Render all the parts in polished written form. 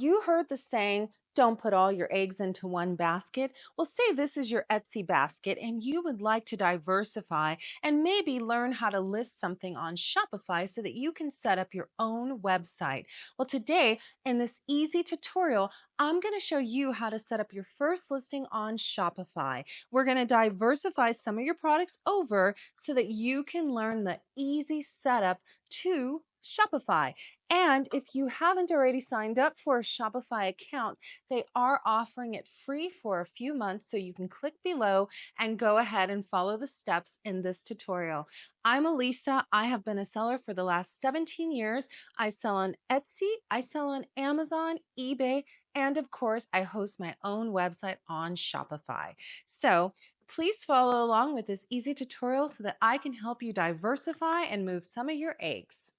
you heard the saying, don't put all your eggs into one basket. Well, say this is your Etsy basket and you would like to diversify and maybe learn how to list something on Shopify so that you can set up your own website. Well, today in this easy tutorial, I'm going to show you how to set up your first listing on Shopify. We're going to diversify some of your products over so that you can learn the easy setup to Shopify. And if you haven't already signed up for a Shopify account, they are offering it free for a few months, so you can click below and go ahead and follow the steps in this tutorial. I'm Elisa. I have been a seller for the last 17 years. I sell on Etsy, I sell on Amazon, eBay, and of course, I host my own website on Shopify. So please follow along with this easy tutorial so that I can help you diversify and move some of your eggs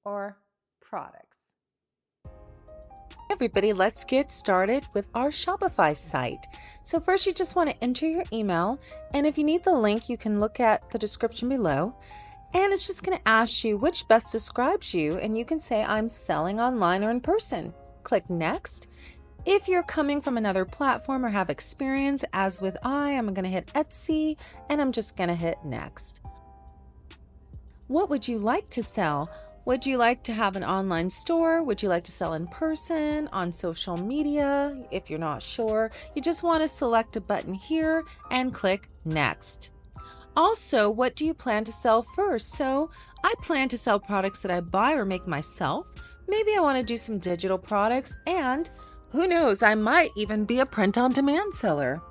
or products. Everybody, let's get started with our Shopify site. So first you just want to enter your email, and if you need the link, you can look at the description below. And it's just going to ask you which best describes you, and you can say I'm selling online or in person. Click next. If you're coming from another platform or have experience, as with I'm going to hit Etsy and I'm just going to hit next. What would you like to sell? Would you like to have an online store? Would you like to sell in person, on social media? If you're not sure, you just want to select a button here and click next. Also, what do you plan to sell first? So I plan to sell products that I buy or make myself. Maybe I want to do some digital products, and who knows, I might even be a print-on-demand seller.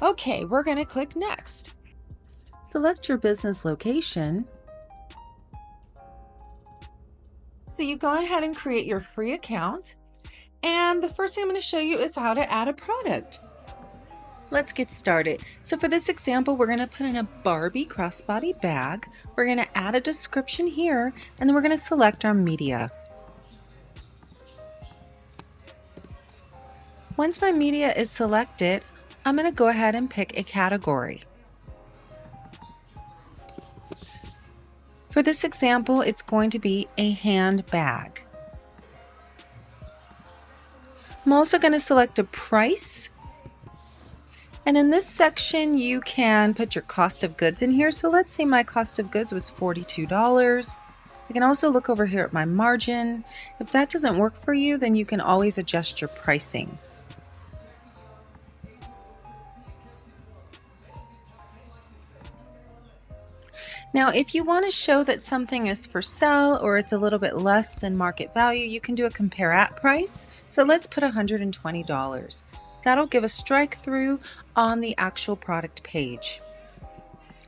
Okay, we're going to click next. Select your business location. So you go ahead and create your free account. And the first thing I'm going to show you is how to add a product. Let's get started. So for this example, we're going to put in a Barbie crossbody bag. We're going to add a description here, and then we're going to select our media. Once my media is selected, I'm going to go ahead and pick a category. For this example, it's going to be a handbag. I'm also going to select a price. And in this section, you can put your cost of goods in here. So let's say my cost of goods was $42. I can also look over here at my margin. If that doesn't work for you, then you can always adjust your pricing. Now, if you want to show that something is for sale or it's a little bit less than market value, you can do a compare at price. So let's put $120. That'll give a strike through on the actual product page.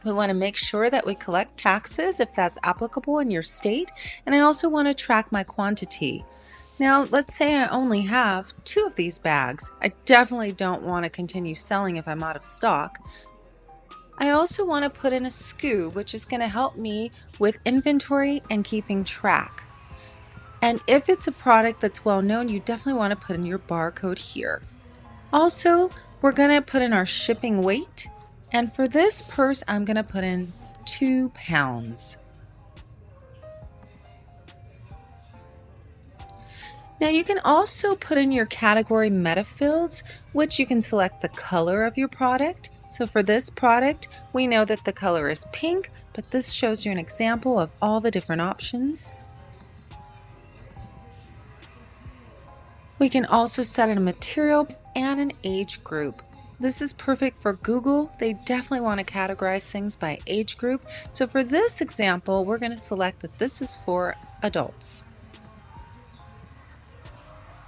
We want to make sure that we collect taxes if that's applicable in your state. And I also want to track my quantity. Now, let's say I only have 2 of these bags. I definitely don't want to continue selling if I'm out of stock. I also want to put in a SKU, which is going to help me with inventory and keeping track. And if it's a product that's well known, you definitely want to put in your barcode here. Also, we're going to put in our shipping weight. And for this purse, I'm going to put in 2 pounds. Now you can also put in your category meta fields, which you can select the color of your product. So for this product, we know that the color is pink, but this shows you an example of all the different options. We can also set in a material and an age group. This is perfect for Google. They definitely want to categorize things by age group. So for this example, we're going to select that this is for adults.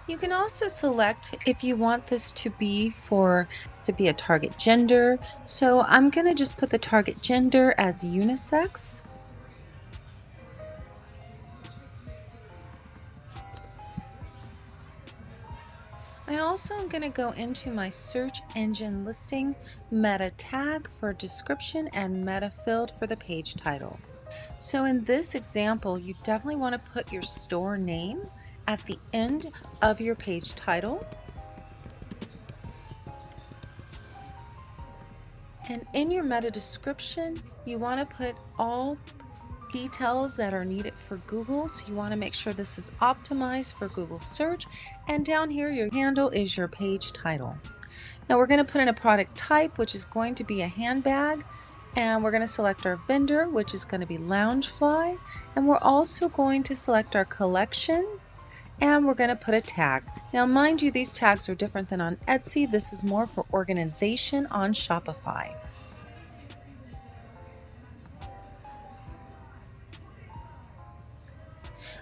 You can also select if you want this to be a target gender. So I'm going to just put the target gender as unisex. I also am going to go into my search engine listing meta tag for description and meta field for the page title. So in this example, you definitely want to put your store name at the end of your page title. And in your meta description, you want to put all details that are needed for Google. So you want to make sure this is optimized for Google search. And down here, your handle is your page title. Now we're going to put in a product type, which is going to be a handbag. And we're going to select our vendor, which is going to be Loungefly. And we're also going to select our collection. And we're going to put a tag. Now, mind you, these tags are different than on Etsy. This is more for organization on Shopify.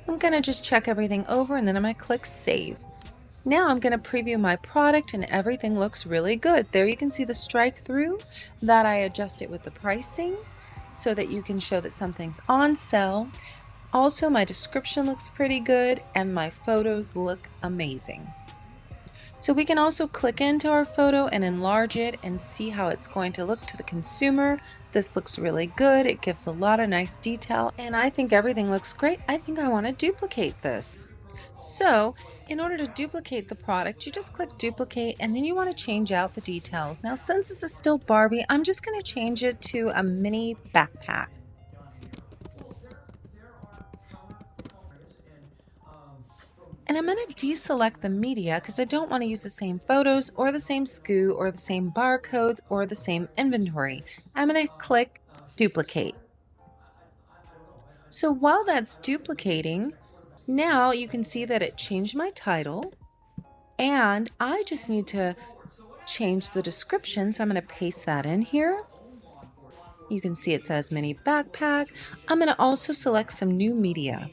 I'm going to just check everything over and then I'm going to click Save. Now I'm going to preview my product and everything looks really good. There you can see the strike through that I adjusted with the pricing so that you can show that something's on sale. Also, my description looks pretty good and my photos look amazing. So we can also click into our photo and enlarge it and see how it's going to look to the consumer. This looks really good. It gives a lot of nice detail and I think everything looks great. I think I want to duplicate this. So in order to duplicate the product, you just click duplicate and then you want to change out the details. Now, since this is still Barbie, I'm just going to change it to a mini backpack. And I'm going to deselect the media because I don't want to use the same photos or the same SKU or the same barcodes or the same inventory. I'm going to click duplicate. So while that's duplicating, now you can see that it changed my title and I just need to change the description. So I'm going to paste that in here. You can see it says mini backpack. I'm going to also select some new media.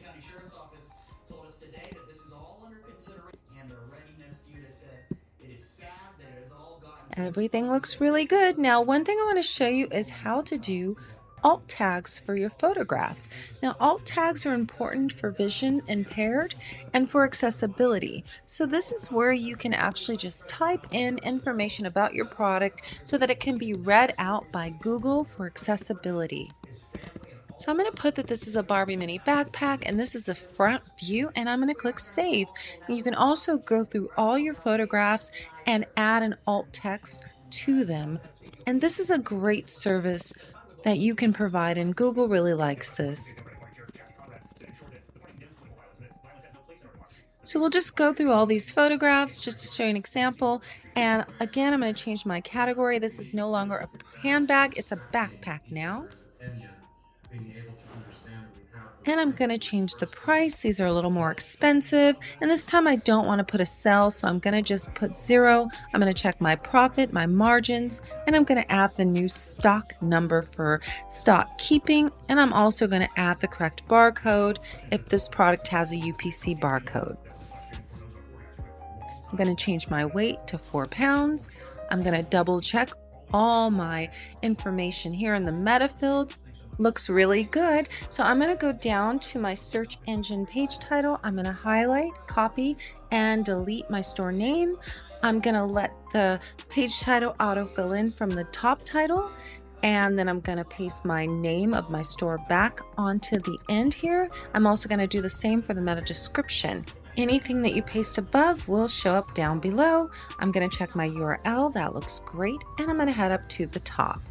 Everything looks really good. Now, one thing I want to show you is how to do alt tags for your photographs. Now, alt tags are important for vision impaired and for accessibility. So this is where you can actually just type in information about your product so that it can be read out by Google for accessibility. So I'm going to put that this is a Barbie mini backpack and this is a front view and I'm going to click save. And you can also go through all your photographs and add an alt text to them. And this is a great service that you can provide and Google really likes this. So we'll just go through all these photographs just to show you an example. And again, I'm going to change my category. This is no longer a handbag, it's a backpack now. And I'm going to change the price. These are a little more expensive. And this time I don't want to put a sell, so I'm going to just put 0. I'm going to check my profit, my margins, and I'm going to add the new stock number for stock keeping. And I'm also going to add the correct barcode if this product has a UPC barcode. I'm going to change my weight to 4 pounds. I'm going to double check all my information here in the meta field. Looks really good. So I'm going to go down to my search engine page title. I'm going to highlight, copy, and delete my store name. I'm going to let the page title autofill in from the top title. And then I'm going to paste my name of my store back onto the end here. I'm also going to do the same for the meta description. Anything that you paste above will show up down below. I'm going to check my URL. That looks great. And I'm going to head up to the top.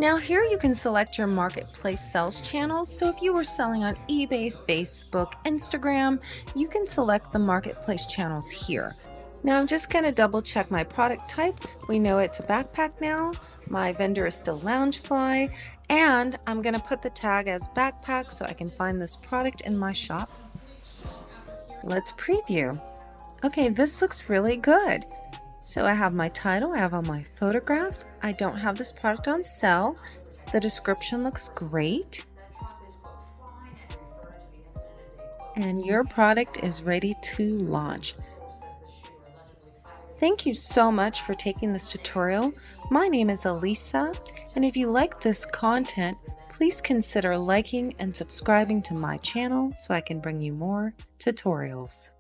Now here you can select your marketplace sales channels. So if you were selling on eBay, Facebook, Instagram, you can select the marketplace channels here. Now I'm just going to double check my product type. We know it's a backpack now. My vendor is still Loungefly, and I'm going to put the tag as backpack so I can find this product in my shop. Let's preview. Okay, this looks really good. So I have my title, I have all my photographs. I don't have this product on sale. The description looks great. And your product is ready to launch. Thank you so much for taking this tutorial. My name is Elisa, and if you like this content, please consider liking and subscribing to my channel so I can bring you more tutorials.